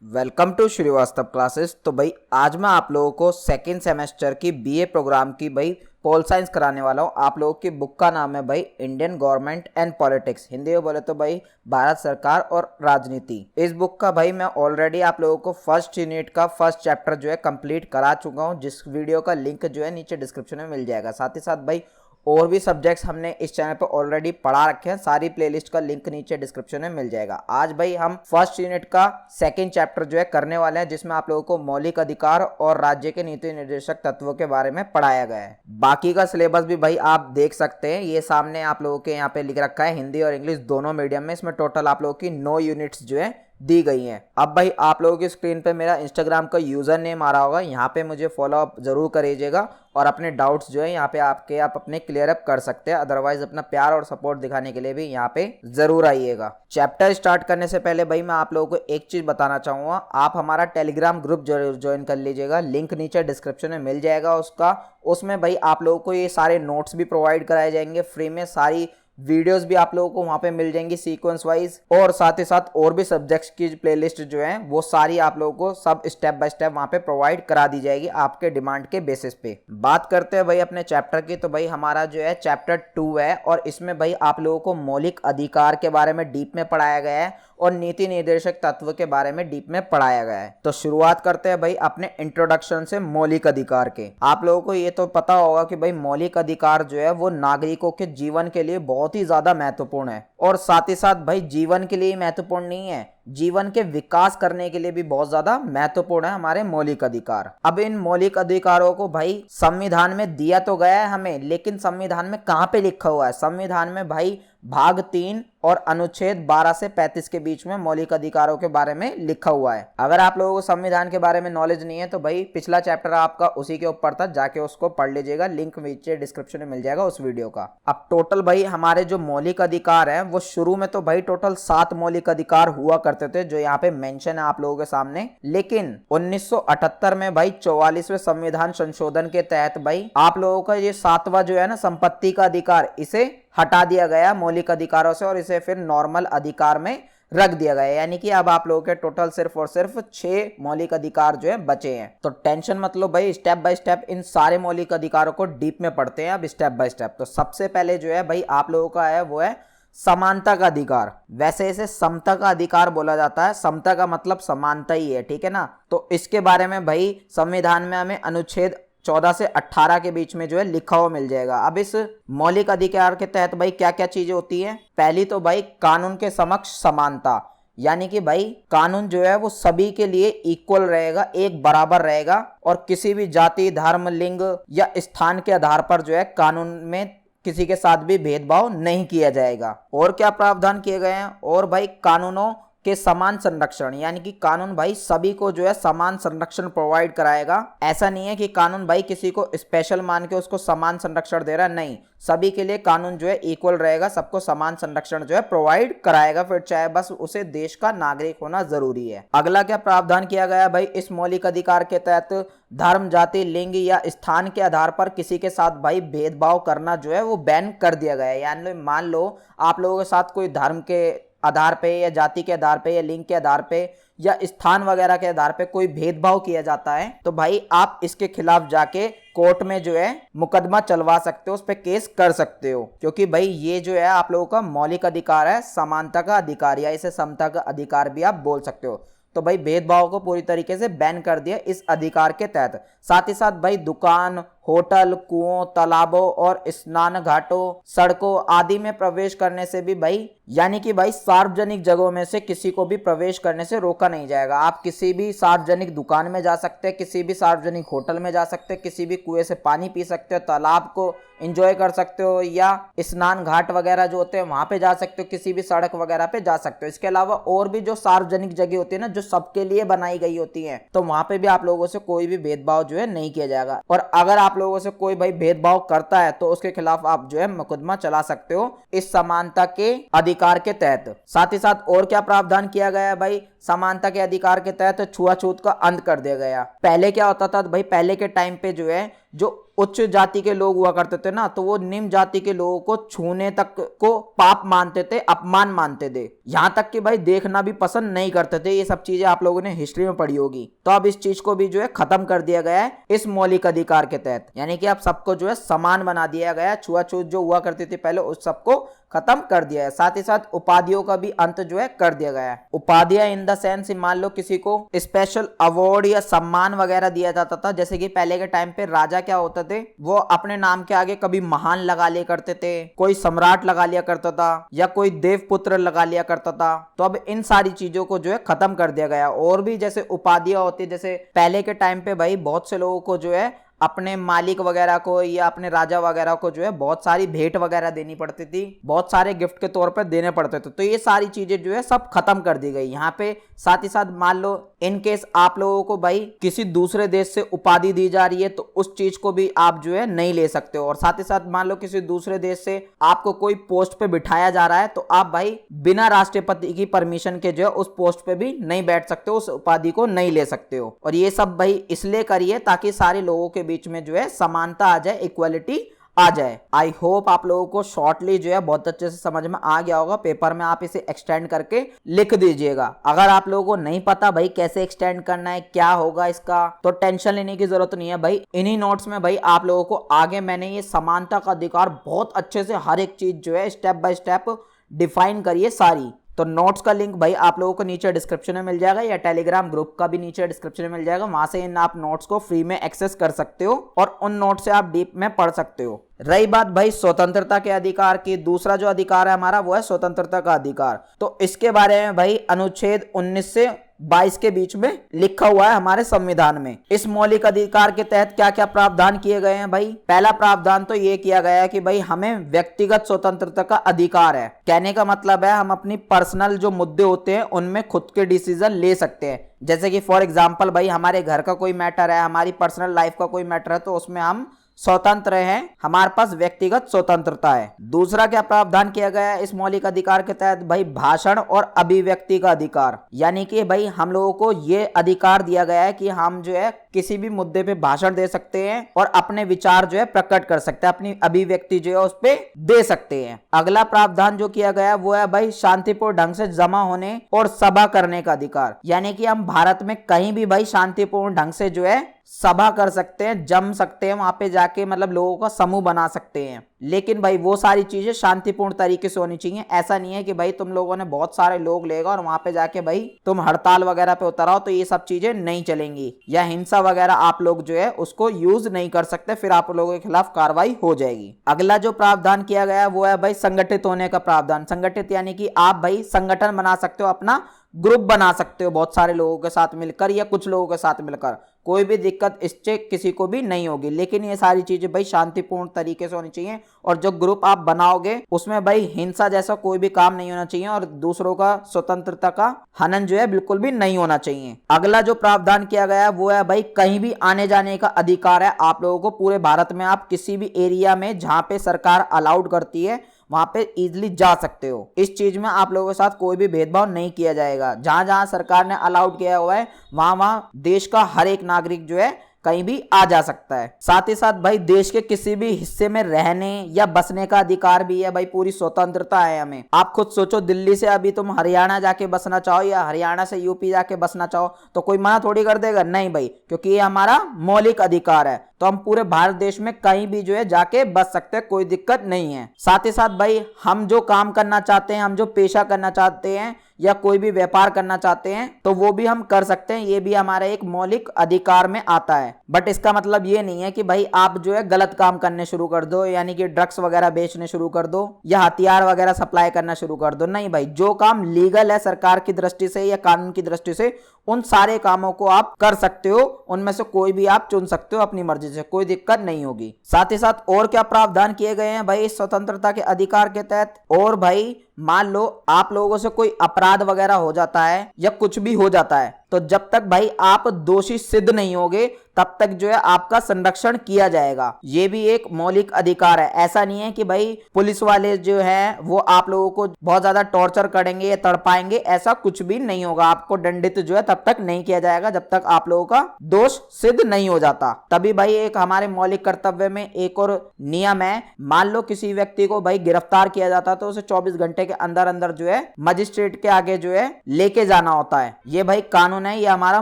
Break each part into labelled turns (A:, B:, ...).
A: Welcome to Srivastava classes. तो भाई आज मैं आप लोगों को सेकेंड सेमेस्टर की बीए प्रोग्राम की भाई पोल साइंस कराने वाला हूँ। आप लोगों की बुक का नाम है भाई Indian government and politics, Hindi में बोले तो भाई भारत सरकार और राजनीति। इस बुक का भाई मैं ऑलरेडी आप लोगों को फर्स्ट यूनिट का फर्स्ट चैप्टर जो है कंप्लीट करा चुका हूँ, जिस वीडियो का लिंक जो है नीचे डिस्क्रिप्शन में मिल जाएगा। साथ ही साथ भाई और भी सब्जेक्ट्स हमने इस चैनल पर ऑलरेडी पढ़ा रखे हैं, सारी प्लेलिस्ट का लिंक नीचे डिस्क्रिप्शन में मिल जाएगा। आज भाई हम फर्स्ट यूनिट का सेकंड चैप्टर जो है करने वाले हैं, जिसमें आप लोगों को मौलिक अधिकार और राज्य के नीति निर्देशक तत्वों के बारे में पढ़ाया गया है। बाकी का सिलेबस भी भाई आप देख सकते हैं, ये सामने आप लोगों के यहाँ पे लिख रखा है, हिंदी और इंग्लिश दोनों मीडियम में। इसमें टोटल आप लोगों की 9 यूनिट्स जो है दी गई हैं। अब भाई आप लोगों की स्क्रीन पे मेरा इंस्टाग्राम का यूजर नेम आ रहा होगा, यहाँ पे मुझे फॉलो अप जरूर करिएगा और अपने डाउट्स जो है यहाँ पे आप अपने क्लियर अप कर सकते हैं। अदरवाइज अपना प्यार और सपोर्ट दिखाने के लिए भी यहाँ पे जरूर आइएगा। चैप्टर स्टार्ट करने से पहले भाई मैं आप लोगों को एक चीज बताना चाहूंगा, आप हमारा टेलीग्राम ग्रुप जरूर ज्वाइन कर लीजिएगा, लिंक नीचे डिस्क्रिप्शन में मिल जाएगा उसका। उसमें भाई आप लोगों को ये सारे नोट्स भी प्रोवाइड कराए जाएंगे फ्री में, सारी वीडियोस भी आप लोगों को वहां पे मिल जाएंगी सीक्वेंस वाइज, और साथ ही साथ और भी सब्जेक्ट्स की प्लेलिस्ट जो है वो सारी आप लोगों को सब स्टेप बाय स्टेप वहां पे प्रोवाइड करा दी जाएगी आपके डिमांड के बेसिस पे। बात करते हैं भाई अपने चैप्टर की, तो भाई हमारा जो है चैप्टर 2 है और इसमें भाई आप लोगों को मौलिक अधिकार के बारे में डीप में पढ़ाया गया है और नीति निर्देशक तत्व के बारे में डीप में पढ़ाया गया है। तो शुरुआत करते हैं भाई अपने इंट्रोडक्शन से मौलिक अधिकार के। आप लोगों को ये तो पता होगा कि भाई मौलिक अधिकार जो है वो नागरिकों के जीवन के लिए बहुत ही ज्यादा महत्वपूर्ण है, और साथ ही साथ भाई जीवन के लिए महत्वपूर्ण नहीं है, जीवन के विकास करने के लिए भी बहुत ज्यादा महत्वपूर्ण है हमारे मौलिक अधिकार। अब इन मौलिक अधिकारों को भाई संविधान में दिया तो गया है हमें, लेकिन संविधान में कहाँ पे लिखा हुआ है? संविधान में भाई भाग 3 और अनुच्छेद 12 से 35 के बीच में मौलिक अधिकारों के बारे में लिखा हुआ है। अगर आप लोगों को संविधान के बारे में नॉलेज नहीं है तो भाई पिछला चैप्टर आपका उसी के ऊपर था, जाके उसको पढ़ लीजिएगा, लिंक नीचे डिस्क्रिप्शन में मिल जाएगा उस वीडियो का। अब टोटल भाई हमारे जो मौलिक अधिकार है वो शुरू में तो भाई टोटल 7 मौलिक अधिकार हुआ करते थे, जो यहाँ पे मेंशन है आप लोगों के सामने। लेकिन 1978 में भाई 44वें संविधान संशोधन के तहत भाई आप लोगों का ये 7वां जो है ना संपत्ति का अधिकार, इसे हटा दिया गया मौलिक अधिकारों से और इसे फिर नॉर्मल अधिकार में रख दिया गया। यानी कि अब आप लोगों के टोटल सिर्फ और सिर्फ 6 मौलिक अधिकार जो है बचे हैं। तो टेंशन मत लो भाई, स्टेप बाय स्टेप इन सारे मौलिक अधिकारों को डीप में पढ़ते हैं अब स्टेप बाय स्टेप। तो सबसे पहले जो है भाई आप लोगों का है वो है समानता का अधिकार। वैसे इसे समता का अधिकार बोला जाता है, समता का मतलब समानता ही है, ठीक है ना। तो इसके बारे में भाई संविधान में हमें अनुच्छेद 14 से 18 के बीच में जो है लिखा हुआ मिल जाएगा। अब इस मौलिक अधिकार के तहत भाई क्या क्या चीजें होती हैं? पहली तो भाई कानून के समक्ष समानता, यानी कि भाई कानून जो है वो सभी के लिए इक्वल रहेगा, एक बराबर रहेगा, और किसी भी जाति, धर्म, लिंग या स्थान के आधार पर जो है कानून में किसी के साथ भी भेदभाव नहीं किया जाएगा। और क्या प्रावधान किए गए हैं? और भाई कानूनों के समान संरक्षण, यानी कि कानून भाई सभी को जो है समान संरक्षण प्रोवाइड कराएगा। ऐसा नहीं है कि कानून भाई किसी को स्पेशल मान के उसको समान संरक्षण दे रहा है, नहीं, सभी के लिए कानून जो है इक्वल रहेगा, सबको समान संरक्षण जो है प्रोवाइड कराएगा, फिर चाहे बस उसे देश का नागरिक होना जरूरी है। अगला क्या प्रावधान किया गया भाई इस मौलिक अधिकार के तहत? धर्म, जाति, लिंग या स्थान के आधार पर किसी के साथ भाई भेदभाव करना जो है वो बैन कर दिया गया है। यानी मान लो आप लोगों के साथ कोई धर्म के आधार पे या जाति के आधार पे या लिंग के आधार पे या स्थान वगैरह के आधार पे कोई भेदभाव किया जाता है, तो भाई आप इसके खिलाफ जाके कोर्ट में जो है मुकदमा चलवा सकते हो, उस पर केस कर सकते हो, क्योंकि भाई ये जो है आप लोगों का मौलिक अधिकार है, समानता का अधिकार, या इसे समता का अधिकार भी आप बोल सकते हो। तो भाई भेदभाव को पूरी तरीके से बैन कर दिया इस अधिकार के तहत। साथ ही साथ भाई दुकान, होटल, कुओं, तालाबों और स्नान घाटों, सड़कों आदि में प्रवेश करने से भी भाई, यानी कि भाई सार्वजनिक जगहों में से किसी को भी प्रवेश करने से रोका नहीं जाएगा। आप किसी भी सार्वजनिक दुकान में जा सकते हैं, किसी भी सार्वजनिक होटल में जा सकते हैं, किसी भी कुएं से पानी पी सकते हो, तालाब को एंजॉय कर सकते हो, या स्नान घाट वगैरह जो होते हैं वहां पे जा सकते हो, किसी भी सड़क वगैरह पे जा सकते हो। इसके अलावा और भी जो सार्वजनिक जगह होती है ना, जो सबके लिए बनाई गई होती है, तो वहां पे भी आप लोगों से कोई भी भेदभाव जो है नहीं किया जाएगा। और अगर आप लोगों से कोई भाई भेदभाव करता है तो उसके खिलाफ आप जो है मुकदमा चला सकते हो इस समानता के अधिकार के तहत। साथ ही साथ और क्या प्रावधान किया गया है भाई? समानता के अधिकार के तहत छुआछूत का अंत कर दिया गया। पहले क्या होता था भाई, पहले के टाइम पे जो है जो उच्च जाति के लोग हुआ करते थे ना, तो वो निम्न जाति के लोगों को छूने तक को पाप मानते थे, अपमान मानते थे, यहाँ तक कि भाई देखना भी पसंद नहीं करते थे। ये सब चीजें आप लोगों ने हिस्ट्री में पढ़ी होगी। तो अब इस चीज को भी जो है खत्म कर दिया गया है इस मौलिक अधिकार के तहत, यानी कि अब सबको जो है समान बना दिया गया है। छुआछूत जो हुआ करती थी पहले, उस सबको खत्म कर दिया है। साथ ही साथ उपाधियों का भी अंत जो है कर दिया गया है। उपाधियां इन द सेंस, मान लो किसी को स्पेशल अवार्ड या सम्मान वगैरह दिया जाता था, जैसे कि पहले के टाइम पे राजा क्या होते थे, वो अपने नाम के आगे कभी महान लगा लिया करते थे, कोई सम्राट लगा लिया करता था, या कोई देवपुत्र लगा लिया करता था। तो अब इन सारी चीजों को जो है खत्म कर दिया गया। और भी जैसे उपाधियां होती है, जैसे पहले के टाइम पे भाई बहुत से लोगों को जो है अपने मालिक वगैरह को या अपने राजा वगैरह को जो है बहुत सारी भेंट वगैरह देनी पड़ती थी, बहुत सारे गिफ्ट के तौर पर देने पड़ते थे। तो ये सारी चीजें जो है सब खत्म कर दी गई यहाँ पे। साथ ही साथ मान लो इन केस आप लोगों को भाई किसी दूसरे देश से उपाधि दी जा रही है, तो उस चीज को भी आप जो है नहीं ले सकते हो। और साथ ही साथ मान लो किसी दूसरे देश से आपको कोई पोस्ट पे बिठाया जा रहा है, तो आप भाई बिना राष्ट्रपति की परमिशन के जो है उस पोस्ट पे भी नहीं बैठ सकते हो, उस उपाधि को नहीं ले सकते हो। और ये सब भाई इसलिए करिए ताकि सारे लोगों के बीच में जो है समानता आ जाए, इक्वालिटी आ जाए। आई होप आप लोगों को शॉर्टली जो है बहुत अच्छे से समझ में आ गया होगा। पेपर में आप इसे एक्सटेंड करके लिख दीजिएगा। अगर आप लोगों को नहीं पता भाई कैसे एक्सटेंड करना है, क्या होगा इसका, तो टेंशन लेने की जरूरत नहीं है भाई। इन्हीं नोट्स में भाई आप लोगों को आगे मैंने ये समानता का अधिकार बहुत अच्छे से हर एक चीज जो है स्टेप बाय स्टेप डिफाइन करिए सारी। तो नोट्स का लिंक भाई आप लोगों को नीचे डिस्क्रिप्शन में मिल जाएगा, या टेलीग्राम ग्रुप का भी नीचे डिस्क्रिप्शन में मिल जाएगा। वहां से इन आप नोट्स को फ्री में एक्सेस कर सकते हो और उन नोट्स से आप डीप में पढ़ सकते हो। रही बात भाई स्वतंत्रता के अधिकार की, दूसरा जो अधिकार है हमारा वो है स्वतंत्रता का अधिकार। तो इसके बारे में भाई अनुच्छेद 19 से 22 के बीच में लिखा हुआ है हमारे संविधान में। इस मौलिक अधिकार के तहत क्या क्या प्रावधान किए गए हैं भाई। पहला प्रावधान तो ये किया गया है कि भाई हमें व्यक्तिगत स्वतंत्रता का अधिकार है। कहने का मतलब है हम अपनी पर्सनल जो मुद्दे होते हैं उनमें खुद के डिसीजन ले सकते हैं। जैसे कि फॉर एग्जाम्पल भाई हमारे घर का कोई मैटर है, हमारी पर्सनल लाइफ का कोई मैटर है, तो उसमें हम स्वतंत्र हैं, हमारे पास व्यक्तिगत स्वतंत्रता है। दूसरा क्या प्रावधान किया गया है इस मौलिक अधिकार के तहत भाई, भाषण और अभिव्यक्ति का अधिकार। यानी कि भाई हम लोगों को ये अधिकार दिया गया है कि हम जो है किसी भी मुद्दे पे भाषण दे सकते हैं और अपने विचार जो है प्रकट कर सकते हैं, अपनी अभिव्यक्ति जो है उस पे दे सकते हैं। अगला प्रावधान जो किया गया है वो है भाई शांतिपूर्ण ढंग से जमा होने और सभा करने का अधिकार। यानी कि हम भारत में कहीं भी भाई शांतिपूर्ण ढंग से जो है सभा कर सकते हैं, जम सकते हैं, वहां पे जाके मतलब लोगों का समूह बना सकते हैं। लेकिन भाई वो सारी चीजें शांतिपूर्ण तरीके से होनी चाहिए। ऐसा नहीं है कि भाई तुम लोगों ने बहुत सारे लोग लेगा और वहां पे जाके भाई तुम हड़ताल वगैरह पे उतर आओ, तो ये सब चीजें नहीं चलेंगी। या हिंसा वगैरह आप लोग जो है उसको यूज नहीं कर सकते, फिर आप लोगों के खिलाफ कार्रवाई हो जाएगी। अगला जो प्रावधान किया गया है वो है भाई संगठित होने का प्रावधान। संगठित यानी कि आप भाई संगठन बना सकते हो, अपना ग्रुप बना सकते हो बहुत सारे लोगों के साथ मिलकर या कुछ लोगों के साथ मिलकर। कोई भी दिक्कत इससे किसी को भी नहीं होगी। लेकिन ये सारी चीजें भाई शांतिपूर्ण तरीके से होनी चाहिए, और जो ग्रुप आप बनाओगे उसमें भाई हिंसा जैसा कोई भी काम नहीं होना चाहिए, और दूसरों का स्वतंत्रता का हनन जो है बिल्कुल भी नहीं होना चाहिए। अगला जो प्रावधान किया गया है वो है भाई कहीं भी आने जाने का अधिकार है आप लोगों को। पूरे भारत में आप किसी भी एरिया में जहां पे सरकार अलाउड करती है वहां पे इजीली जा सकते हो। इस चीज में आप लोगों के साथ कोई भी भेदभाव नहीं किया जाएगा। जहां जहां सरकार ने अलाउड किया हुआ है वहां वहां देश का हर एक नागरिक जो है कहीं भी आ जा सकता है। साथ ही साथ भाई देश के किसी भी हिस्से में रहने या बसने का अधिकार भी है भाई, पूरी स्वतंत्रता है हमें। आप खुद सोचो, दिल्ली से अभी तुम हरियाणा जाके बसना चाहो या हरियाणा से यूपी जाके बसना चाहो तो कोई मना थोड़ी कर देगा, नहीं भाई, क्योंकि ये हमारा मौलिक अधिकार है। तो हम पूरे भारत देश में कहीं भी जो है जाके बस सकते हैं, कोई दिक्कत नहीं है। साथ ही साथ भाई हम जो काम करना चाहते हैं, हम जो पेशा करना चाहते हैं या कोई भी व्यापार करना चाहते हैं तो वो भी हम कर सकते हैं। ये भी हमारा एक मौलिक अधिकार में आता है। बट इसका मतलब ये नहीं है कि भाई आप जो है गलत काम करने शुरू कर दो, यानी कि ड्रग्स वगैरह बेचने शुरू कर दो या हथियार वगैरह सप्लाई करना शुरू कर दो। नहीं भाई, जो काम लीगल है सरकार की दृष्टि से या कानून की दृष्टि से, उन सारे कामों को आप कर सकते हो। उनमें से कोई भी आप चुन सकते हो अपनी मर्जी से, कोई दिक्कत नहीं होगी। साथ ही साथ और क्या प्रावधान किए गए हैं भाई इस स्वतंत्रता के अधिकार के तहत। और भाई मान लो आप लोगों से कोई अपराध वगैरह हो जाता है या कुछ भी हो जाता है, तो जब तक भाई आप दोषी सिद्ध नहीं होगे तब तक जो है आपका संरक्षण किया जाएगा। ये भी एक मौलिक अधिकार है। ऐसा नहीं है कि भाई पुलिस वाले जो है वो आप लोगों को बहुत ज्यादा टॉर्चर करेंगे या तड़पाएंगे, ऐसा कुछ भी नहीं होगा। आपको दंडित जो है तब तक नहीं किया जाएगा जब तक आप लोगों का दोष सिद्ध नहीं हो जाता। तभी भाई एक हमारे मौलिक कर्तव्य में एक और नियम है, मान लो किसी व्यक्ति को भाई गिरफ्तार किया जाता तो उसे 24 घंटे के अंदर अंदर जो है मजिस्ट्रेट के आगे जो है लेके जाना होता है। ये भाई कानून है, ये हमारा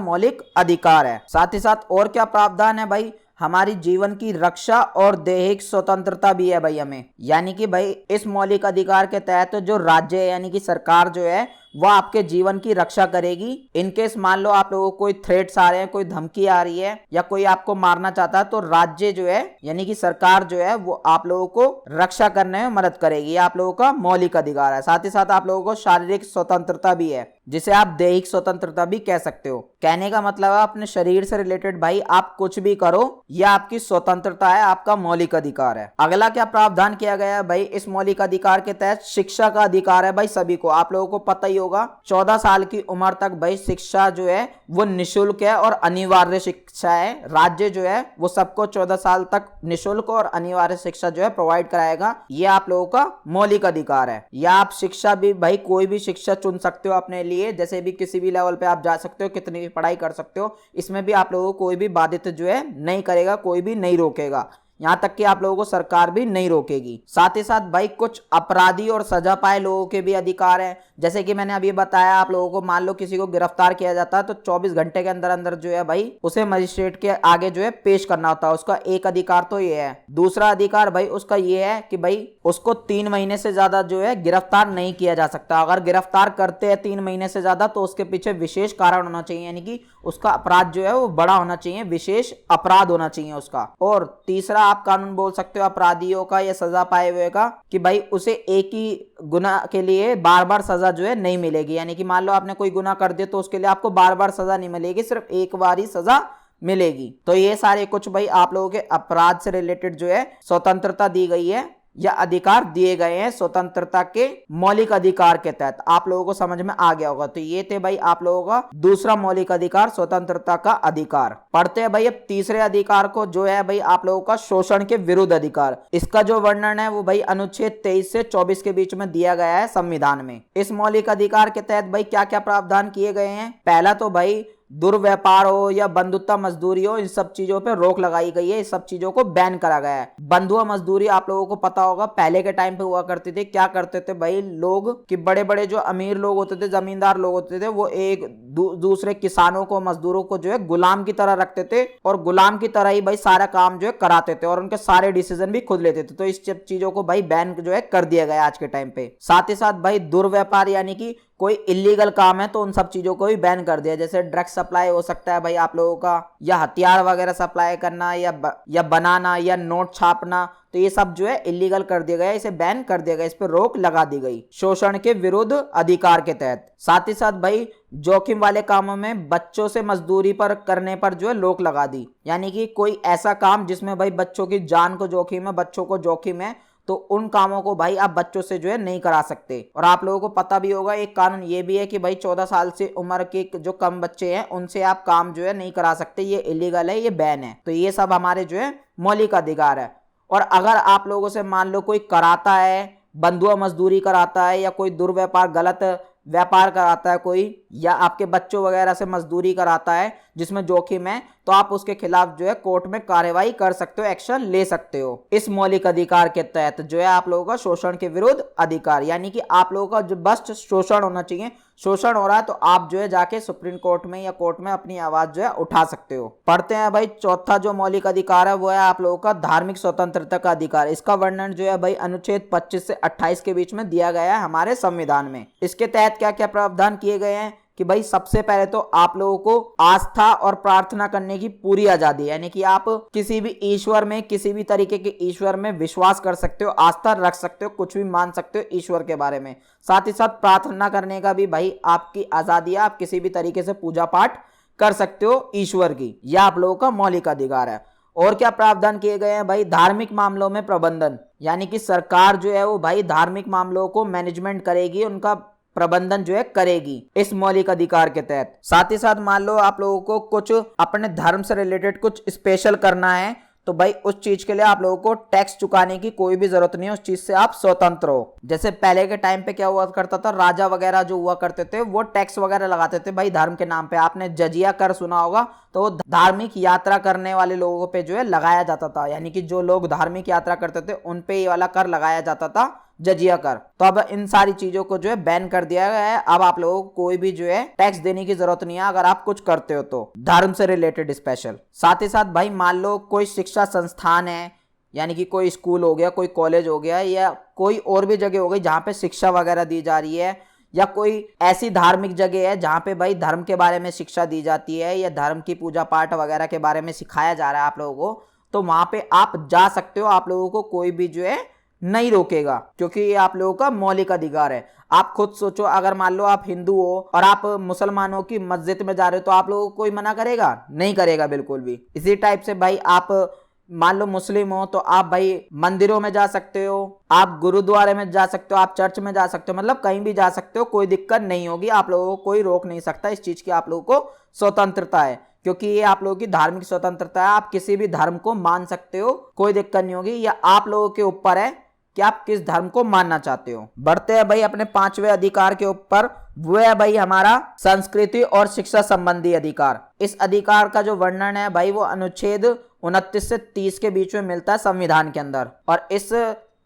A: मौलिक अधिकार है। साथ ही साथ और क्या प्रावधान है भाई, हमारी जीवन की रक्षा और दैहिक स्वतंत्रता भी है भाई हमें। यानी कि भाई इस मौलिक अधिकार के तहत जो राज्य है यानी कि सरकार जो है वह आपके जीवन की रक्षा करेगी। इनकेस मान लो आप लोगों को कोई थ्रेट्स आ रहे हैं, कोई धमकी आ रही है या कोई आपको मारना चाहता है तो राज्य जो है यानी कि सरकार जो है वो आप लोगों को रक्षा करने में मदद करेगी। ये आप लोगों का मौलिक अधिकार है। साथ ही साथ आप लोगों को शारीरिक स्वतंत्रता भी है, जिसे आप दैहिक स्वतंत्रता भी कह सकते हो। कहने का मतलब है अपने शरीर से रिलेटेड भाई आप कुछ भी करो, यह आपकी स्वतंत्रता है, आपका मौलिक अधिकार है। अगला क्या प्रावधान किया गया है भाई इस मौलिक अधिकार के तहत, शिक्षा का अधिकार है भाई सभी को। आप लोगों को पता ही होगा 14 साल की उम्र तक भाई शिक्षा जो है वो निःशुल्क है और अनिवार्य शिक्षा है। राज्य जो है वो सबको 14 साल तक निःशुल्क और अनिवार्य शिक्षा जो है प्रोवाइड कराएगा। ये आप लोगों का मौलिक अधिकार है। या आप शिक्षा भी भाई कोई भी शिक्षा चुन सकते हो अपने लिए, जैसे भी किसी भी लेवल पे आप जा सकते हो, कितनी भी पढ़ाई कर सकते हो। इसमें भी आप लोगों को कोई भी बाधित जो है नहीं करेगा, कोई भी नहीं रोकेगा, यहां तक कि आप लोगों को सरकार भी नहीं रोकेगी। साथ ही साथ भाई कुछ अपराधी और सजा पाए लोगों के भी अधिकार है। जैसे कि मैंने अभी बताया आप लोगों को, मान लो किसी को गिरफ्तार किया जाता है तो 24 घंटे के अंदर अंदर जो है भाई उसे मजिस्ट्रेट के आगे जो है पेश करना होता है। उसका एक अधिकार तो ये है। दूसरा अधिकार भाई उसका ये है कि भाई उसको 3 महीने से ज्यादा जो है गिरफ्तार नहीं किया जा सकता। अगर गिरफ्तार करते हैं 3 महीने से ज्यादा तो उसके पीछे विशेष कारण होना चाहिए, यानी कि उसका अपराध जो है वो बड़ा होना चाहिए, विशेष अपराध होना चाहिए उसका। और तीसरा आप कानून बोल सकते हो अपराधियों का या सजा पाए हुए का कि भाई उसे एक ही गुनाह के लिए बार बार सजा जो है नहीं मिलेगी। यानी कि मान लो आपने कोई गुनाह कर दिया तो उसके लिए आपको बार बार सजा नहीं मिलेगी, सिर्फ एक बार ही सजा मिलेगी। तो ये सारे कुछ भाई आप लोगों के अपराध से रिलेटेड जो है स्वतंत्रता दी गई है या अधिकार दिए गए हैं स्वतंत्रता के मौलिक अधिकार के तहत। आप लोगों को समझ में आ गया होगा। तो ये थे भाई आप लोगों का दूसरा मौलिक अधिकार, स्वतंत्रता का अधिकार। पढ़ते हैं भाई अब तीसरे अधिकार को, जो है भाई आप लोगों का शोषण के विरुद्ध अधिकार। इसका जो वर्णन है वो भाई अनुच्छेद 23 से 24 के बीच में दिया गया है संविधान में। इस मौलिक अधिकार के तहत भाई क्या क्या प्रावधान किए गए हैं। पहला तो भाई दुर्व्यापार हो या बंधुत्व मजदूरी हो, इन सब चीजों पे रोक लगाई गई है। इस सब चीजों को बैन करा गया है। बंधुआ मजदूरी आप लोगों को पता होगा पहले के टाइम पे हुआ करती थी। क्या करते थे भाई लोग कि बड़े बड़े जो अमीर लोग होते थे, जमींदार लोग होते थे, वो एक दूसरे किसानों को, मजदूरों को जो है गुलाम की तरह रखते थे और गुलाम की तरह ही भाई सारा काम जो है कराते थे और उनके सारे डिसीजन भी खुद लेते थे। तो इस चीजों को भाई बैन जो है कर दिया गया आज के टाइम पे। साथ ही साथ भाई दुर्व्यापार यानी कि कोई इलीगल काम है तो उन सब चीजों को भी बैन कर दिया। जैसे ड्रग्स सप्लाई हो सकता है भाई आप लोगों का, या हथियार वगैरह सप्लाई करना या बनाना या नोट छापना, तो ये सब जो है इलीगल कर दिया गया, इसे बैन कर दिया गया, इस पर रोक लगा दी गई शोषण के विरुद्ध अधिकार के तहत। साथ ही साथ भाई जोखिम वाले कामों में बच्चों से मजदूरी पर करने पर जो है रोक लगा दी। यानी कि कोई ऐसा काम जिसमें भाई बच्चों की जान को जोखिम है, बच्चों को जोखिम है, तो उन कामों को भाई आप बच्चों से जो है नहीं करा सकते। और आप लोगों को पता भी होगा एक कानून ये भी है कि भाई 14 साल से उम्र के जो कम बच्चे हैं उनसे आप काम जो है नहीं करा सकते, ये इलीगल है, ये बैन है। तो ये सब हमारे जो है मौलिक अधिकार है। और अगर आप लोगों से मान लो कोई कराता है, बंधुआ मजदूरी कराता है या कोई दुर्व्यापार गलत व्यापार कराता है कोई, या आपके बच्चों वगैरह से मजदूरी कराता है जिसमें जोखिम है, तो आप उसके खिलाफ जो है कोर्ट में कार्रवाई कर सकते हो, एक्शन ले सकते हो। इस मौलिक अधिकार के तहत जो है आप लोगों का शोषण के विरुद्ध अधिकार, यानी कि आप लोगों का जो बस शोषण होना चाहिए, शोषण हो रहा है तो आप जो है जाके सुप्रीम कोर्ट में या कोर्ट में अपनी आवाज जो है उठा सकते हो। पढ़ते हैं भाई चौथा जो मौलिक अधिकार है वो है आप लोगों का धार्मिक स्वतंत्रता का अधिकार। इसका वर्णन जो है भाई अनुच्छेद 25 से 28 के बीच में दिया गया है हमारे संविधान में। इसके तहत क्या क्या प्रावधान किए गए हैं कि भाई सबसे पहले तो आप लोगों को आस्था और प्रार्थना करने की पूरी आजादी है। यानी कि आप किसी भी ईश्वर में, किसी भी तरीके के ईश्वर में विश्वास कर सकते हो, आस्था रख सकते हो, कुछ भी मान सकते हो ईश्वर के बारे में। साथ ही साथ प्रार्थना करने का भी भाई आपकी आजादी है, आप किसी भी तरीके से पूजा पाठ कर सकते हो ईश्वर की, यह आप लोगों का मौलिक अधिकार है। और क्या प्रावधान किए गए हैं भाई धार्मिक मामलों में प्रबंधन, यानी कि सरकार जो है वो भाई धार्मिक मामलों को मैनेजमेंट करेगी, उनका प्रबंधन जो है करेगी इस मौलिक अधिकार के तहत। साथ ही साथ मान लो आप लोगों को कुछ अपने धर्म से रिलेटेड कुछ स्पेशल करना है तो भाई उस चीज के लिए आप लोगों को टैक्स चुकाने की कोई भी जरूरत नहीं है, उस चीज से आप स्वतंत्र हो। जैसे पहले के टाइम पे क्या हुआ करता था, राजा वगैरह जो हुआ करते थे वो टैक्स वगैरह लगाते थे भाई धर्म के नाम पे। आपने जजिया कर सुना होगा, तो वो धार्मिक यात्रा करने वाले लोगों पे जो है लगाया जाता था, यानी कि जो लोग धार्मिक यात्रा करते थे उन पे ये वाला कर लगाया जाता था, जजिया कर। तो अब इन सारी चीजों को जो है बैन कर दिया गया है। अब आप लोगों को कोई भी जो है टैक्स देने की जरूरत नहीं है अगर आप कुछ करते हो तो, धर्म से रिलेटेड स्पेशल। साथ ही साथ भाई मान लो कोई शिक्षा संस्थान है, यानी कि कोई स्कूल हो गया, कोई कॉलेज हो गया, या कोई और भी जगह हो गई जहां पे शिक्षा वगैरह दी जा रही है, या कोई ऐसी धार्मिक जगह है जहां पे भाई धर्म के बारे में शिक्षा दी जाती है या धर्म की पूजा पाठ वगैरह के बारे में सिखाया जा रहा है आप लोगों को, तो वहां पे आप जा सकते हो। आप लोगों को कोई भी जो है नहीं रोकेगा, क्योंकि ये आप लोगों का मौलिक अधिकार है। आप खुद सोचो, अगर मान लो आप हिंदू हो और आप मुसलमानों की मस्जिद में जा रहे हो तो आप लोगों को कोई मना करेगा? नहीं करेगा बिल्कुल भी। इसी टाइप से भाई आप मान लो मुस्लिम हो तो आप भाई मंदिरों में जा सकते हो, आप गुरुद्वारे में जा सकते हो, आप चर्च में जा सकते हो, मतलब कहीं भी जा सकते हो, कोई दिक्कत नहीं होगी। आप लोगों को कोई रोक नहीं सकता, इस चीज की आप लोगों को स्वतंत्रता है, क्योंकि ये आप लोगों की धार्मिक स्वतंत्रता है। आप किसी भी धर्म को मान सकते हो, कोई दिक्कत नहीं होगी। या आप लोगों के ऊपर है कि आप किस धर्म को मानना चाहते हो। बढ़ते हैं भाई अपने पांचवें अधिकार के ऊपर, वो है भाई हमारा संस्कृति और शिक्षा संबंधी अधिकार। इस अधिकार का जो वर्णन है भाई वो अनुच्छेद 29 से 30 के बीच में मिलता है संविधान के अंदर। और इस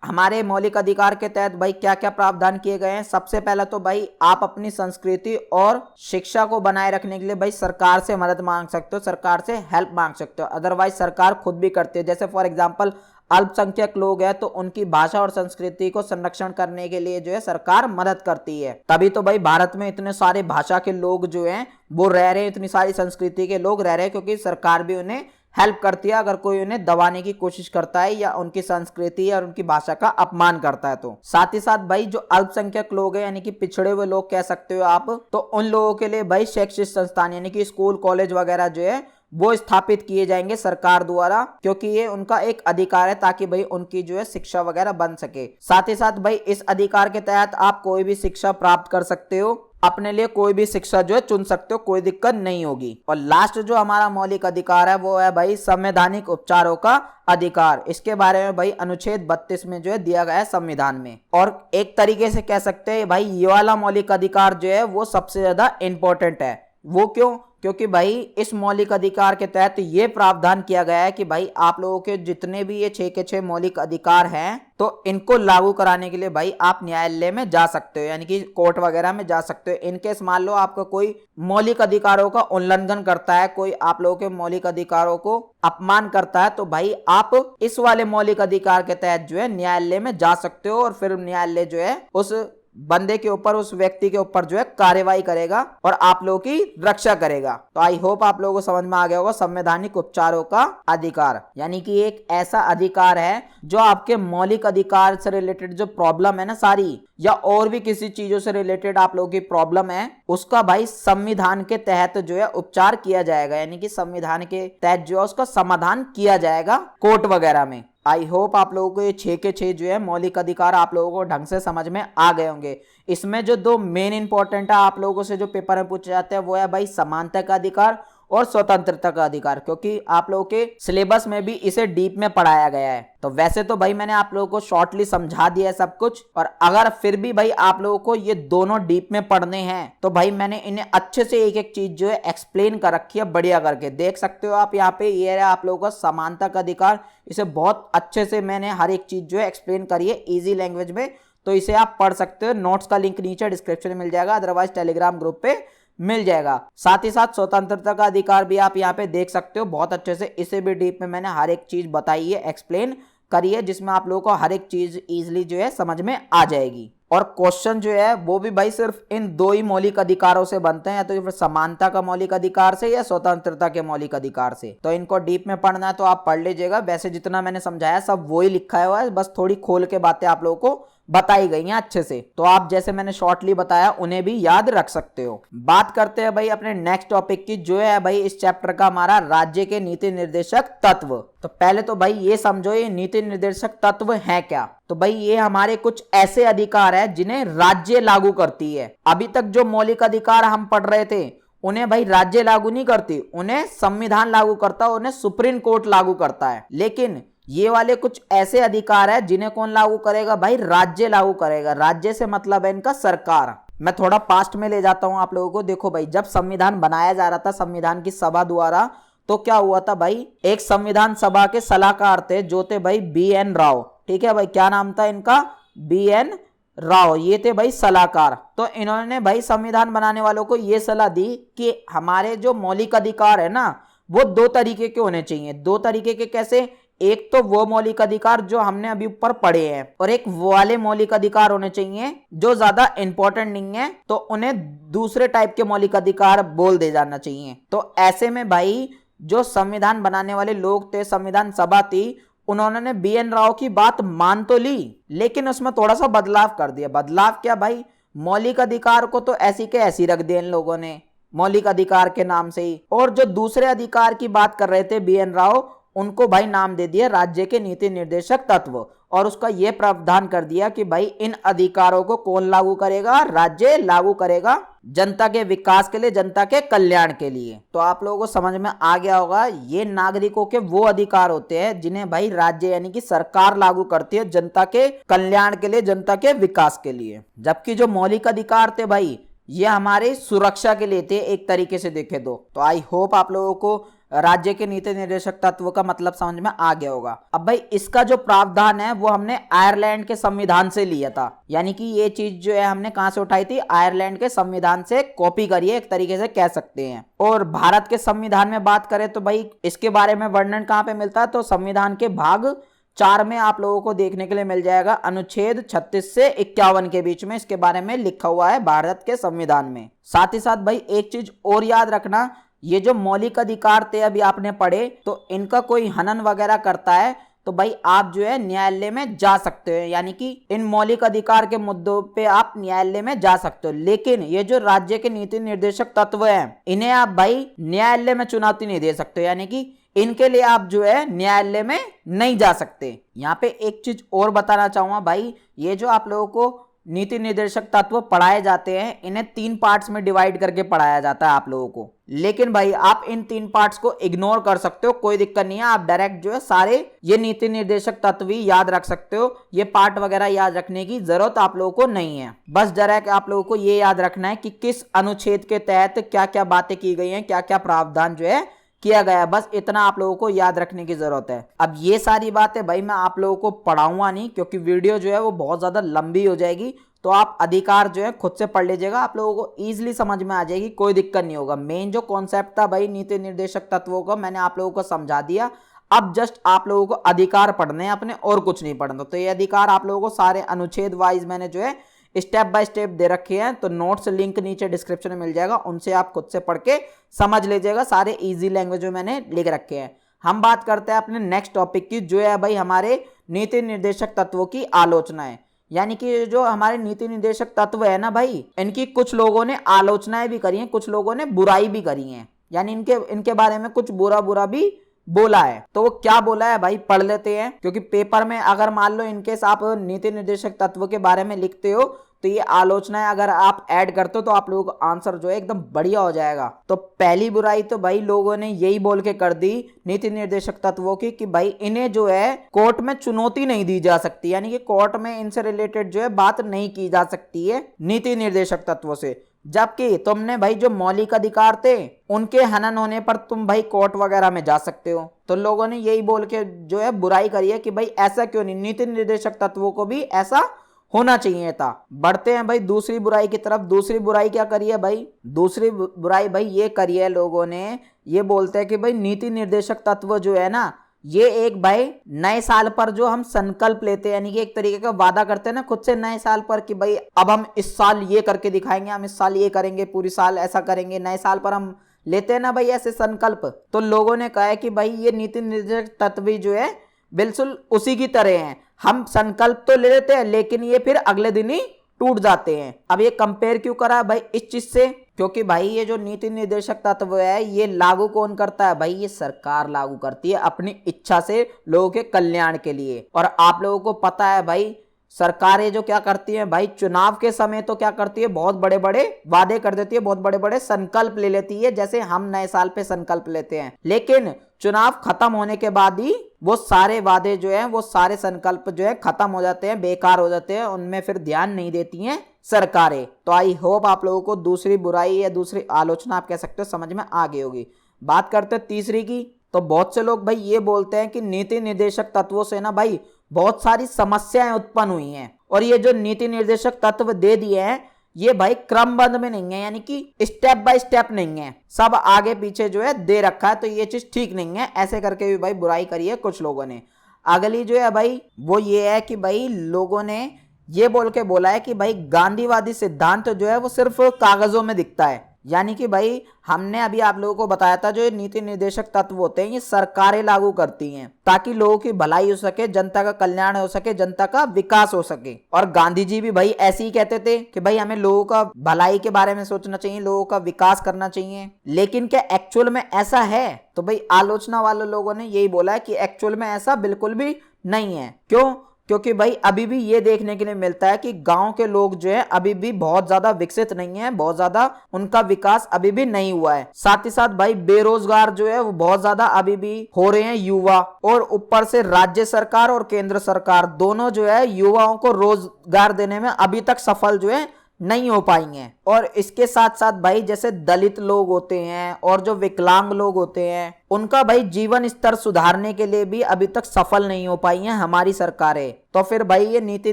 A: हमारे मौलिक अधिकार के तहत भाई क्या क्या प्रावधान किए गए हैं। सबसे पहला तो भाई आप अपनी संस्कृति और शिक्षा को बनाए रखने के लिए भाई सरकार से मदद मांग सकते हो, सरकार से हेल्प मांग सकते हो। अदरवाइज सरकार खुद भी करती है। जैसे फॉर एग्जांपल अल्पसंख्यक लोग हैं तो उनकी भाषा और संस्कृति को संरक्षण करने के लिए जो है सरकार मदद करती है। तभी तो भाई भारत में इतने सारे भाषा के लोग जो हैं वो रह रहे हैं, इतनी सारी संस्कृति के लोग रह रहे हैं, क्योंकि सरकार भी उन्हें हेल्प करती है अगर कोई उन्हें दबाने की कोशिश करता है या उनकी संस्कृति और उनकी भाषा का अपमान करता है तो। साथ ही साथ भाई जो अल्पसंख्यक लोग हैं, यानी कि पिछड़े हुए लोग कह सकते हो आप, तो उन लोगों के लिए भाई शैक्षिक संस्थान यानी कि स्कूल कॉलेज वगैरह जो है वो स्थापित किए जाएंगे सरकार द्वारा, क्योंकि ये उनका एक अधिकार है ताकि भाई उनकी जो है शिक्षा वगैरह बन सके। साथ ही साथ भाई इस अधिकार के तहत आप कोई भी शिक्षा प्राप्त कर सकते हो, अपने लिए कोई भी शिक्षा जो है चुन सकते हो, कोई दिक्कत नहीं होगी। और लास्ट जो हमारा मौलिक अधिकार है वो है भाई संवैधानिक उपचारों का अधिकार। इसके बारे में भाई अनुच्छेद 32 में जो है दिया गया है संविधान में। और एक तरीके से कह सकते हैं भाई ये वाला मौलिक अधिकार जो है वो सबसे ज्यादा इंपॉर्टेंट है। वो क्यों? क्योंकि भाई इस मौलिक अधिकार के तहत ये प्रावधान किया गया है कि भाई आप लोगों के जितने भी ये 6 के 6 मौलिक अधिकार हैं तो इनको लागू कराने के लिए भाई आप न्यायालय में जा सकते हो, यानी कि कोर्ट वगैरह में जा सकते हो। इनकेस मान लो आपका कोई मौलिक अधिकारों का उल्लंघन करता है, कोई आप लोगों के मौलिक अधिकारों को अपमान करता है, तो भाई आप इस वाले मौलिक अधिकार के तहत जो है न्यायालय में जा सकते हो और फिर न्यायालय जो है उस बंदे के ऊपर, उस व्यक्ति के ऊपर जो है कार्यवाही करेगा और आप लोगों की रक्षा करेगा। तो आई होप आप लोगों को समझ में आ गया होगा संवैधानिक उपचारों का अधिकार, यानी कि एक ऐसा अधिकार है जो आपके मौलिक अधिकार से रिलेटेड जो प्रॉब्लम है ना सारी, या और भी किसी चीजों से रिलेटेड आप लोगों की प्रॉब्लम है, उसका भाई संविधान के तहत जो है उपचार किया जाएगा, यानी कि संविधान के तहत जो है उसका समाधान किया जाएगा कोर्ट वगैरह में। आई होप आप लोगों को ये 6 के 6 जो है मौलिक अधिकार आप लोगों को ढंग से समझ में आ गए होंगे। इसमें जो 2 मेन इंपॉर्टेंट है आप लोगों से जो पेपर में पूछे जाते हैं वो है भाई समानता का अधिकार और स्वतंत्रता का अधिकार, क्योंकि आप लोगों के सिलेबस में भी इसे डीप में पढ़ाया गया है। तो वैसे तो भाई मैंने आप लोगों को शॉर्टली समझा दिया है सब कुछ, और अगर फिर भी भाई आप लोगों को ये दोनों डीप में पढ़ने हैं तो भाई मैंने इन्हें अच्छे से एक एक चीज जो है एक्सप्लेन कर रखी है बढ़िया करके। देख सकते हो आप यहाँ पे, ये है आप लोगों का समानता का अधिकार। इसे बहुत अच्छे से मैंने हर एक चीज जो है एक्सप्लेन करी है इजी लैंग्वेज में, तो इसे आप पढ़ सकते हो। नोट्स का लिंक नीचे डिस्क्रिप्शन में मिल जाएगा, अदरवाइज टेलीग्राम ग्रुप पे मिल जाएगा। साथ ही साथ स्वतंत्रता का अधिकार भी आप यहाँ पे देख सकते हो बहुत अच्छे से। इसे भी डीप में मैंने हर एक चीज बताई है, एक्सप्लेन करी है, जिसमें आप लोगों को हर एक चीज इजीली जो है समझ में आ जाएगी। और क्वेश्चन जो है वो भी भाई सिर्फ इन 2 ही मौलिक अधिकारों से बनते हैं, या तो फिर समानता का मौलिक अधिकार से या स्वतंत्रता के मौलिक अधिकार से। तो इनको डीप में पढ़ना है तो आप पढ़ लीजिएगा। वैसे जितना मैंने समझाया सब वो ही लिखा हुआ है, बस थोड़ी खोल के बातें आप लोगों को बताई गई हैं अच्छे से, तो आप जैसे मैंने शॉर्टली बताया उन्हें भी याद रख सकते हो। बात करते हैं भाई अपने नेक्स्ट टॉपिक की, जो है भाई इस चैप्टर का हमारा राज्य के नीति निर्देशक तत्व। तो पहले तो भाई ये समझो ये नीति निर्देशक तत्व है क्या। तो भाई ये हमारे कुछ ऐसे अधिकार है जिन्हें राज्य लागू करती है। अभी तक जो मौलिक अधिकार हम पढ़ रहे थे उन्हें भाई राज्य लागू नहीं करती, उन्हें संविधान लागू करता है, उन्हें सुप्रीम कोर्ट लागू करता है। लेकिन ये वाले कुछ ऐसे अधिकार है जिन्हें कौन लागू करेगा भाई, राज्य लागू करेगा। राज्य से मतलब है इनका सरकार। मैं थोड़ा पास्ट में ले जाता हूं आप लोगों को। देखो भाई जब संविधान बनाया जा रहा था संविधान की सभा द्वारा, तो क्या हुआ था भाई, एक संविधान सभा के सलाहकार थे जो थे भाई BN राव। ठीक है भाई, क्या नाम था इनका, BN राव, ये थे भाई सलाहकार। तो इन्होंने भाई संविधान बनाने वालों को ये सलाह दी कि हमारे जो मौलिक अधिकार है ना वो दो तरीके के होने चाहिए। दो तरीके के कैसे, एक तो वो मौलिक अधिकार जो हमने अभी ऊपर पढ़े हैं, और एक वो वाले मौलिक अधिकार होने चाहिए जो ज्यादा इंपॉर्टेंट नहीं है, तो उन्हें दूसरे टाइप के मौलिक अधिकार बोल दे जाना चाहिए। तो ऐसे में भाई जो संविधान बनाने वाले लोग थे, संविधान सभा थी, उन्होंने BN राव की बात मान तो ली, लेकिन उसमें थोड़ा सा बदलाव कर दिया। बदलाव क्या भाई, मौलिक अधिकार को तो ऐसी के ऐसी रख दिया इन लोगों ने मौलिक अधिकार के नाम से ही, और जो दूसरे अधिकार की बात कर रहे थे BN राव, उनको भाई नाम दे दिया राज्य के नीति निर्देशक तत्व, और उसका यह प्रावधान कर दिया कि भाई इन अधिकारों को कौन लागू करेगा, राज्य लागू करेगा, जनता के विकास के लिए, जनता के कल्याण के लिए। तो आप लोगों को समझ में आ गया होगा, ये नागरिकों के वो अधिकार होते हैं जिन्हें भाई राज्य यानी कि सरकार लागू करती है जनता के कल्याण के लिए, जनता के विकास के लिए। जबकि जो मौलिक अधिकार थे भाई ये हमारे सुरक्षा के लिए थे, एक तरीके से देखे तो आई होप आप लोगों को राज्य के नीति निर्देशक तत्व का मतलब समझ में आ गया होगा। अब भाई इसका जो प्रावधान है वो हमने आयरलैंड के संविधान से लिया था, यानी कि ये चीज जो है हमने कहां से उठाई थी, आयरलैंड के संविधान से कॉपी करी है, एक तरीके से कह सकते हैं। और भारत के संविधान में बात करें तो भाई इसके बारे में वर्णन कहां पे मिलता है, तो संविधान के भाग 4 में आप लोगों को देखने के लिए मिल जाएगा, अनुच्छेद 36 से 51 के बीच में इसके बारे में लिखा हुआ है भारत के संविधान में। साथ ही साथ भाई एक चीज और याद रखना, ये जो मौलिक अधिकार थे अभी आपने पढ़े, तो इनका कोई हनन वगैरह करता है तो भाई आप जो है न्यायालय में जा सकते हो, यानी कि इन मौलिक अधिकार के मुद्दों पे आप न्यायालय में जा सकते हो। लेकिन ये जो राज्य के नीति निर्देशक तत्व हैं इन्हें आप भाई न्यायालय में चुनौती नहीं दे सकते, यानी कि इनके लिए आप जो है न्यायालय में नहीं जा सकते। यहाँ पे एक चीज और बताना चाहूंगा भाई, ये जो आप लोगों को नीति निर्देशक तत्व पढ़ाए जाते हैं इन्हें 3 पार्ट्स में डिवाइड करके पढ़ाया जाता है आप लोगों को। लेकिन भाई आप इन 3 पार्ट्स को इग्नोर कर सकते हो, कोई दिक्कत नहीं है, आप डायरेक्ट जो है सारे ये नीति निर्देशक तत्व ही याद रख सकते हो। ये पार्ट वगैरह याद रखने की जरूरत आप लोगों को नहीं है। बस डायरेक्ट आप लोगों को ये याद रखना है कि किस अनुच्छेद के तहत क्या क्या बातें की गई हैं, क्या क्या प्रावधान जो है किया गया, बस इतना आप लोगों को याद रखने की जरूरत है। अब ये सारी बातें भाई मैं आप लोगों को पढ़ाऊंगा नहीं, क्योंकि वीडियो जो है वो बहुत ज्यादा लंबी हो जाएगी। तो आप अधिकार जो है खुद से पढ़ लीजिएगा, आप लोगों को इजीली समझ में आ जाएगी, कोई दिक्कत नहीं होगा। मेन जो कॉन्सेप्ट था भाई नीति निर्देशक तत्वों का मैंने आप लोगों को समझा दिया। अब जस्ट आप लोगों को अधिकार पढ़ने हैं अपने, और कुछ नहीं पढ़ना। तो ये अधिकार आप लोगों को सारे अनुच्छेद वाइज मैंने जो है स्टेप बाय स्टेप दे रखे हैं, तो नोट्स लिंक नीचे डिस्क्रिप्शन में मिल जाएगा, उनसे आप खुद से पढ़ के समझ लीजिएगा। सारे इजी लैंग्वेज में मैंने लिख रखे हैं। हम बात करते हैं अपने नेक्स्ट टॉपिक की, जो है भाई हमारे नीति निर्देशक तत्वों की आलोचना है। यानी कि जो हमारे नीति निर्देशक तत्व है ना भाई, इनकी कुछ लोगों ने आलोचनाएं भी करी हैं, कुछ लोगों ने बुराई भी करी है, यानी इनके बारे में कुछ बुरा बुरा भी बोला है। तो वो क्या बोला है भाई पढ़ लेते हैं, क्योंकि पेपर में अगर मान लो इनकेस आप नीति निर्देशक तत्व के बारे में लिखते हो तो ये आलोचनाएं अगर आप ऐड करते हो तो आप लोगों का आंसर जो है एकदम बढ़िया हो जाएगा। तो पहली बुराई तो भाई लोगों ने यही बोल के कर दी नीति निर्देशक तत्वों की कि भाई इन्हें जो है कोर्ट में चुनौती नहीं दी जा सकती, यानी कि कोर्ट में इनसे रिलेटेड जो है बात नहीं की जा सकती है नीति निर्देशक तत्वों से। जबकि तुमने भाई जो मौलिक अधिकार थे उनके हनन होने पर तुम भाई कोर्ट वगैरह में जा सकते हो। तो लोगों ने यही बोल के जो है बुराई करी है कि भाई ऐसा क्यों नहीं, नीति निर्देशक तत्वों को भी ऐसा होना चाहिए था। बढ़ते हैं भाई दूसरी बुराई की तरफ। दूसरी बुराई क्या करी है भाई, दूसरी बुराई भाई ये करी है लोगों ने, ये बोलते हैं कि भाई नीति निर्देशक तत्व जो है ना, ये एक भाई नए साल पर जो हम संकल्प लेते हैं, यानी कि एक तरीके का वादा करते हैं ना खुद से नए साल पर कि भाई अब हम इस साल ये करके दिखाएंगे, हम इस साल ये करेंगे, पूरी साल ऐसा करेंगे। नए साल पर हम लेते हैं ना भाई ऐसे संकल्प। तो लोगों ने कहा है कि भाई ये नीति निर्देशक तत्व जो है बिल्कुल उसी की तरह है। हम संकल्प तो ले लेते हैं लेकिन ये फिर अगले दिन ही टूट जाते हैं। अब ये कंपेयर क्यों करा है भाई इस चीज से? क्योंकि भाई ये जो नीति निर्देशक तत्व है ये लागू कौन करता है भाई? ये सरकार लागू करती है अपनी इच्छा से लोगों के कल्याण के लिए। और आप लोगों को पता है भाई सरकारें जो क्या करती हैं भाई, चुनाव के समय तो क्या करती है, बहुत बड़े बड़े वादे कर देती है, बहुत बड़े बड़े संकल्प ले लेती है, जैसे हम नए साल पे संकल्प लेते हैं। लेकिन चुनाव खत्म होने के बाद ही वो सारे वादे जो है, वो सारे संकल्प जो है खत्म हो जाते हैं, बेकार हो जाते हैं, उनमें फिर ध्यान नहीं देती हैं सरकारें। तो आई होप आप लोगों को दूसरी बुराई या दूसरी आलोचना आप कह सकते हो समझ में आ गई होगी। बात करते हैं तीसरी की। तो बहुत से लोग भाई ये बोलते हैं कि नीति निर्देशक तत्वों से ना भाई बहुत सारी समस्याएं उत्पन्न हुई हैं, और ये जो नीति निर्देशक तत्व दे दिए हैं ये भाई क्रमबद्ध में नहीं है, यानी कि स्टेप बाय स्टेप नहीं है, सब आगे पीछे जो है दे रखा है। तो ये चीज ठीक नहीं है, ऐसे करके भी भाई बुराई करी है कुछ लोगों ने। अगली जो है भाई वो ये है कि भाई लोगों ने ये बोल के बोला है कि भाई गांधीवादी सिद्धांत जो है वो सिर्फ कागजों में दिखता है, यानी कि भाई हमने अभी आप लोगों को बताया था जो नीति निर्देशक तत्व होते हैं ये सरकारें लागू करती हैं ताकि लोगों की भलाई हो सके, जनता का कल्याण हो सके, जनता का विकास हो सके। और गांधी जी भी भाई ऐसे ही कहते थे कि भाई हमें लोगों का भलाई के बारे में सोचना चाहिए, लोगों का विकास करना चाहिए। लेकिन क्या एक्चुअल में ऐसा है? तो भाई आलोचना वाले लोगों ने यही बोला है कि एक्चुअल में ऐसा बिल्कुल भी नहीं है। क्यों? क्योंकि भाई अभी भी ये देखने के लिए मिलता है कि गांव के लोग जो है अभी भी बहुत ज्यादा विकसित नहीं है, बहुत ज्यादा उनका विकास अभी भी नहीं हुआ है। साथ ही साथ भाई बेरोजगार जो है वो बहुत ज्यादा अभी भी हो रहे हैं युवा, और ऊपर से राज्य सरकार और केंद्र सरकार दोनों जो है युवाओं को रोजगार देने में अभी तक सफल जो है नहीं हो पाएंगे। और इसके साथ साथ भाई जैसे दलित लोग होते हैं और जो विकलांग लोग होते हैं उनका भाई जीवन स्तर सुधारने के लिए भी अभी तक सफल नहीं हो पाई हैं हमारी सरकारें। तो फिर भाई ये नीति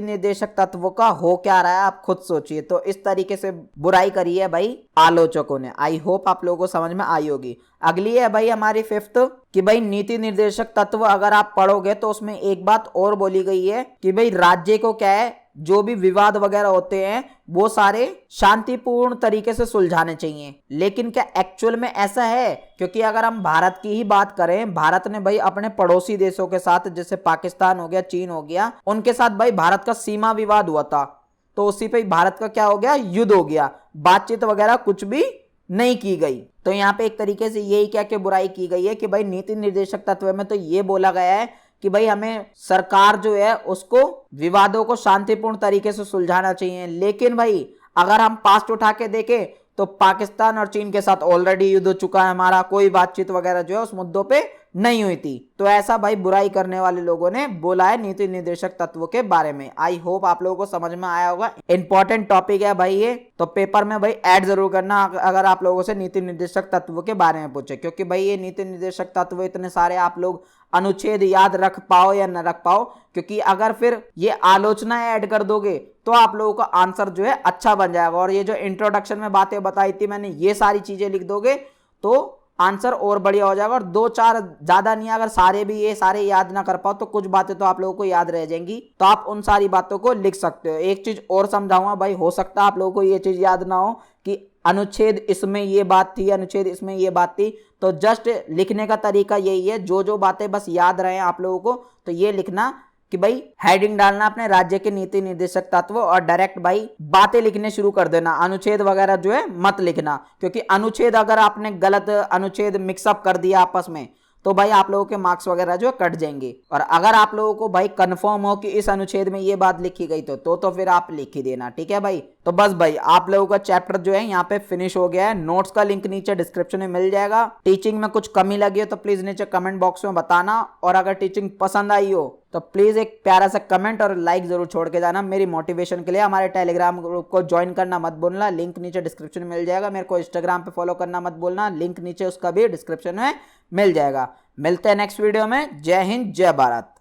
A: निर्देशक तत्वों का हो क्या रहा है आप खुद सोचिए। तो इस तरीके से बुराई करी है भाई आलोचकों ने। आई होप आप लोगों को समझ में आई होगी। अगली है भाई हमारी फिफ्थ कि भाई नीति निर्देशक तत्व अगर आप पढ़ोगे तो उसमें एक बात और बोली गई है कि भाई राज्य को क्या है, जो भी विवाद वगैरह होते हैं वो सारे शांतिपूर्ण तरीके से सुलझाने चाहिए। लेकिन क्या एक्चुअल में ऐसा है? क्योंकि अगर हम भारत की ही बात करें, भारत ने भाई अपने पड़ोसी देशों के साथ जैसे पाकिस्तान हो गया, चीन हो गया, उनके साथ भाई भारत का सीमा विवाद हुआ था, तो उसी पे भारत का क्या हो गया, युद्ध हो गया, बातचीत वगैरह कुछ भी नहीं की गई। तो यहाँ पे एक तरीके से यही क्या कि बुराई की गई है कि भाई नीति निर्देशक तत्व में तो ये बोला गया है कि भाई हमें सरकार जो है उसको विवादों को शांतिपूर्ण तरीके से सुलझाना चाहिए। लेकिन भाई अगर हम पास्ट उठा के देखें तो पाकिस्तान और चीन के साथ ऑलरेडी युद्ध हो चुका है हमारा, कोई बातचीत वगैरह जो है उस मुद्दों पे नहीं हुई थी। तो ऐसा भाई बुराई करने वाले लोगों ने बोला है नीति निर्देशक तत्वों के बारे में। आई होप आप लोगों को समझ में आया होगा। इंपॉर्टेंट टॉपिक है भाई ये, तो पेपर में भाई ऐड जरूर करना अगर आप लोगों से नीति निर्देशक तत्वों के बारे में पूछे, क्योंकि भाई ये नीति निर्देशक तत्व इतने सारे आप लोग अनुच्छेद याद रख पाओ या न रख पाओ, क्योंकि अगर फिर ये आलोचना ऐड कर दोगे तो आप लोगों का आंसर जो है अच्छा बन जाएगा। और ये जो इंट्रोडक्शन में बातें बताई थी मैंने, ये सारी चीजें लिख दोगे तो आंसर और बढ़िया हो जाएगा। और दो चार ज्यादा नहीं, अगर सारे भी ये सारे याद ना कर पाओ तो कुछ बातें तो आप लोगों को याद रह जाएंगी, तो आप उन सारी बातों को लिख सकते हो। एक चीज और समझाऊंगा भाई, हो सकता है आप लोगों को ये चीज याद ना हो कि अनुच्छेद इसमें ये बात थी, अनुच्छेद इसमें ये बात थी, तो जस्ट लिखने का तरीका यही है, जो जो बातें बस याद रहे आप लोगों को तो ये लिखना कि भाई हेडिंग डालना अपने राज्य के नीति निर्देशक तत्व और डायरेक्ट भाई बातें लिखने शुरू कर देना, अनुच्छेद वगैरह जो है मत लिखना। क्योंकि अनुच्छेद अगर आपने गलत अनुच्छेद मिक्सअप कर दिया आपस में तो भाई आप लोगों के मार्क्स वगैरह जो कट जाएंगे। और अगर आप लोगों को भाई कंफर्म हो कि इस अनुच्छेद में ये बात लिखी गई तो फिर आप लिख ही देना, ठीक है भाई। तो बस भाई आप लोगों का चैप्टर जो है यहाँ पे फिनिश हो गया है। नोट्स का लिंक नीचे डिस्क्रिप्शन में मिल जाएगा। टीचिंग में कुछ कमी लगी हो तो प्लीज नीचे कमेंट बॉक्स में बताना, और अगर टीचिंग पसंद आई हो तो प्लीज एक प्यारा सा कमेंट और लाइक जरूर छोड़ के जाना मेरी मोटिवेशन के लिए। हमारे टेलीग्राम ग्रुप को ज्वाइन करना मत भूलना, लिंक नीचे डिस्क्रिप्शन में मिल जाएगा। मेरे को इंस्टाग्राम पे फॉलो करना मत भूलना, लिंक नीचे उसका भी डिस्क्रिप्शन में मिल जाएगा। मिलते हैं नेक्स्ट वीडियो में। जय हिंद, जय भारत।